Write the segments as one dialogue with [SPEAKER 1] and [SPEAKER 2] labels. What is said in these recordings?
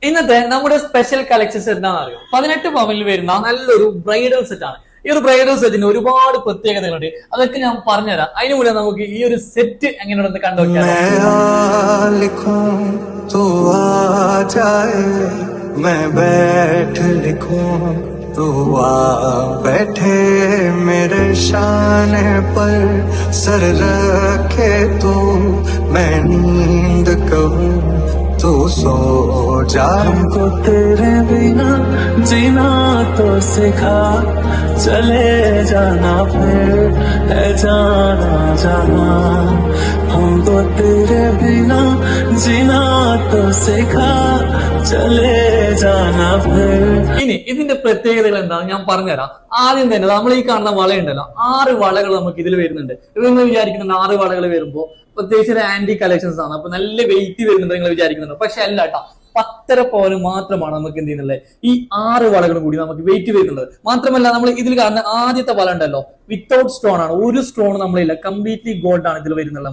[SPEAKER 1] ഇന്നത്തെ നമ്മുടെ special collections എന്താണെന്ന് അറിയോ? 18 പവനിൽ വരുന്ന നല്ലൊരു ബ്രൈഡൽ സെറ്റ് ആണ്. ഈ ഒരു ബ്രൈഡൽ സെറ്റിന് ഒരുപാട് പ്രത്യേകതകളുണ്ട്. അതൊക്കെ ഞാൻ പറഞ്ഞുതരാം. അതിന് മുന്നേ നമുക്ക് ഈ ഒരു സെറ്റ് എങ്ങനെയുണ്ടെന്ന് കണ്ടുനോക്കാം.
[SPEAKER 2] तू आ बैठे मेरे शाने पर सर रखे तू मैं नींद कहूँ तू सो जा। हमको तेरे बिना जीना तो सिखा चले जाना फिर है जाना जाना। हमको तेरे बिना जीना तो सिखा चले जाना फिर।
[SPEAKER 1] ഇനി ഇതിന്റെ പ്രത്യേകതകൾ എന്താണെന്ന് ഞാൻ പറഞ്ഞുതരാം. ആദ്യം തന്നെ നമ്മൾ ഈ കാണുന്ന വളയുണ്ടല്ലോ, 6 വളകൾ നമുക്ക് ഇതിൽ വരുന്നുണ്ട്. ഇത് നിങ്ങൾ വിചാരിക്കുന്നുണ്ട് 6 വളകൾ വരുമ്പോ പ്രത്യേകിച്ച് ഒരു ആന്റി കളക്ഷൻസ് ആണ്, അപ്പൊ നല്ല വെയിറ്റ് വരുന്നുണ്ട് നിങ്ങൾ വിചാരിക്കുന്നുണ്ട്. പക്ഷെ അല്ല കേട്ടോ, 10.5 പവന് മാത്രമാണ് നമുക്ക് എന്ത് ചെയ്യുന്നുള്ളത്, ഈ 6 വളകളും കൂടി നമുക്ക് വെയിറ്റ് വരുന്നുള്ളത്. മാത്രമല്ല നമ്മൾ ഇതിൽ കാണുന്ന ആദ്യത്തെ വള ഉണ്ടല്ലോ, വിത്തൗട്ട് സ്റ്റോൺ ആണ്, ഒരു സ്റ്റോൺ നമ്മളില്ല, കംപ്ലീറ്റ്ലി ഗോൾഡ് ആണ് ഇതിൽ വരുന്നത്.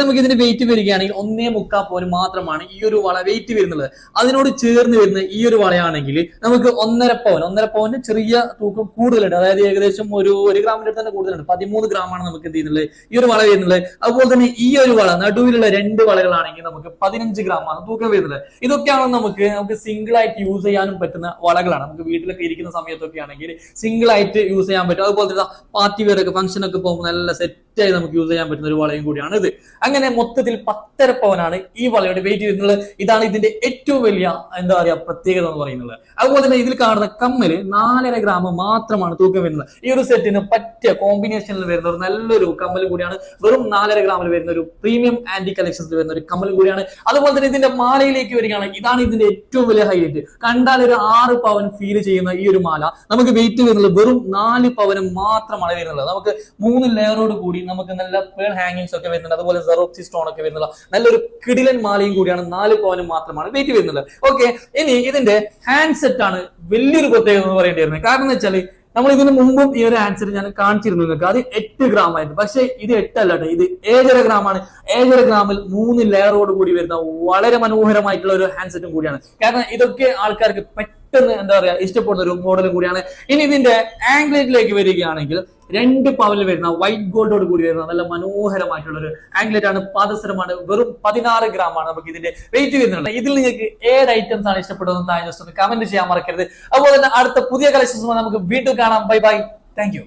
[SPEAKER 1] നമുക്ക് ഇതിന്റെ വെയിറ്റ് വരികയാണെങ്കിൽ 1.25 പവന് മാത്രമാണ് ഈ ഒരു വള വെയിറ്റ് വരുന്നുള്ളത്. അതിനോട് ചേർന്ന് വരുന്ന ഈ ഒരു വളയാണെങ്കിൽ നമുക്ക് 1.5 പവന് ചെറിയ തൂക്കം കൂടുതലുണ്ട്. അതായത് ഏകദേശം ഒരു ഗ്രാമിന്റെ അടുത്ത് തന്നെ കൂടുതലുണ്ട്. 13 ഗ്രാമാണ് നമുക്ക് എന്ത് ചെയ്യുന്നത് ഈ ഒരു വള വരുന്നത്. അതുപോലെ തന്നെ ഈ ഒരു വള നടുവിലുള്ള 2 വളകളാണെങ്കിൽ നമുക്ക് 15 ഗ്രാമാണ് തൂക്കം വരുന്നത്. ഇതൊക്കെയാണ് നമുക്ക് സിംഗിൾ ആയിട്ട് യൂസ് ചെയ്യാനും പറ്റുന്ന വളകളാണ്. നമുക്ക് വീട്ടിലൊക്കെ ഇരിക്കുന്ന സമയത്തൊക്കെ ആണെങ്കിൽ സിംഗിൾ ആയിട്ട് യൂസ് ചെയ്യാൻ പറ്റും. അതുപോലെ തന്നെ പാർട്ടി വെയർ ഒക്കെ ഫംഗ്ഷൻ ഒക്കെ പോകുമ്പോൾ നല്ല സെറ്റായി നമുക്ക് യൂസ് ചെയ്യാൻ പറ്റുന്ന ഒരു വളയും കൂടിയാണ് ഇത്. അങ്ങനെ മൊത്തത്തിൽ 10.5 പവനാണ് ഈ വളയുടെ വെയിറ്റ് വരുന്നത്. ഇതാണ് ഇതിന്റെ ഏറ്റവും വലിയ എന്താ പറയാ പ്രത്യേകത എന്ന് പറയുന്നത്. അതുപോലെ തന്നെ ഇതിൽ കാണുന്ന കമ്മല് 4.5 ഗ്രാം മാത്രമാണ് തൂക്കം വരുന്നത്. ഈ ഒരു സെറ്റിന് പറ്റിയ കോമ്പിനേഷനിൽ വരുന്ന ഒരു നല്ലൊരു കമ്മൽ കൂടിയാണ്. വെറും 4.5 ഗ്രാമിൽ വരുന്ന ഒരു പ്രീമിയം ആന്റി കളക്ഷൻസിൽ വരുന്ന ഒരു കമ്മൽ കൂടിയാണ്. അതുപോലെ തന്നെ ഇതിന്റെ മാലയിലേക്ക് വരികയാണ്. ഇതാണ് ഇതിന്റെ ഏറ്റവും വലിയ ഹൈലൈറ്റ്. കണ്ടാൽ ഒരു 6 പവൻ ഫീൽ ചെയ്യുന്ന ഈ ഒരു മാല നമുക്ക് വെയിറ്റ് വരുന്നത് വെറും 4 പവന് മാത്രമാണ് വരുന്നത്. നമുക്ക് 3 ലെയറോട് കൂടി നമുക്ക് നല്ല പേൾ ഹാങ്ങിങ്സ് ഒക്കെ വരുന്നുണ്ട്. അതുപോലെ സെറോക്സി സ്റ്റോൺ ഒക്കെ വരുന്നത് നല്ലൊരു കിടിലൻ മാലയും കൂടിയാണ്. 4 പവന് മാത്രമാണ് വെയിറ്റ് വരുന്നത്. ഓക്കെ, ഇനി ഇതിന്റെ ഹാൻഡ് സെറ്റ് ആണ് വലിയൊരു പ്രത്യേകത എന്ന് പറയേണ്ടി വരുന്നത്. കാരണം എന്ന് വെച്ചാൽ നമ്മൾ ഇതിന് മുമ്പും ഈ ഒരു ആൻസർ ഞാൻ കാണിച്ചിരുന്നു നിങ്ങൾക്ക്. അത് 8 ഗ്രാം ആയിരുന്നു. പക്ഷെ ഇത് 8 അല്ല, ഇത് 7.5 ഗ്രാമാണ്. 7.5 ഗ്രാമിൽ 3 ലെയറോട് കൂടി വരുന്ന വളരെ മനോഹരമായിട്ടുള്ള ഒരു ഹാൻഡ് സെറ്റും കൂടിയാണ്. കാരണം ഇതൊക്കെ ആൾക്കാർക്ക് പെട്ടെന്ന് എന്താ പറയാ ഇഷ്ടപ്പെടുന്ന ഒരു മോഡലും കൂടിയാണ്. ഇനി ഇതിന്റെ ആംഗ്ലേറ്റിലേക്ക് വരികയാണെങ്കിൽ 2 പവനിൽ വരുന്ന വൈറ്റ് ഗോൾഡോട് കൂടി വരുന്ന നല്ല മനോഹരമായിട്ടുള്ള ഒരു ആംഗ്ലേറ്റ് ആണ്. പാദസരമാണ്. വെറും 16 ഗ്രാം ആണ് നമുക്ക് ഇതിന്റെ വെയിറ്റ് വരുന്നത്. ഇതിൽ നിങ്ങൾക്ക് ഏത് ഐറ്റംസ് ആണ് ഇഷ്ടപ്പെടുന്നത് ജസ്റ്റ് ഒന്ന് കമന്റ് ചെയ്യാൻ മറക്കരുത്. അതുപോലെ തന്നെ അടുത്ത പുതിയ കളക്ഷൻസ് നമുക്ക് വീണ്ടും കാണാം. Bye bye, thank you.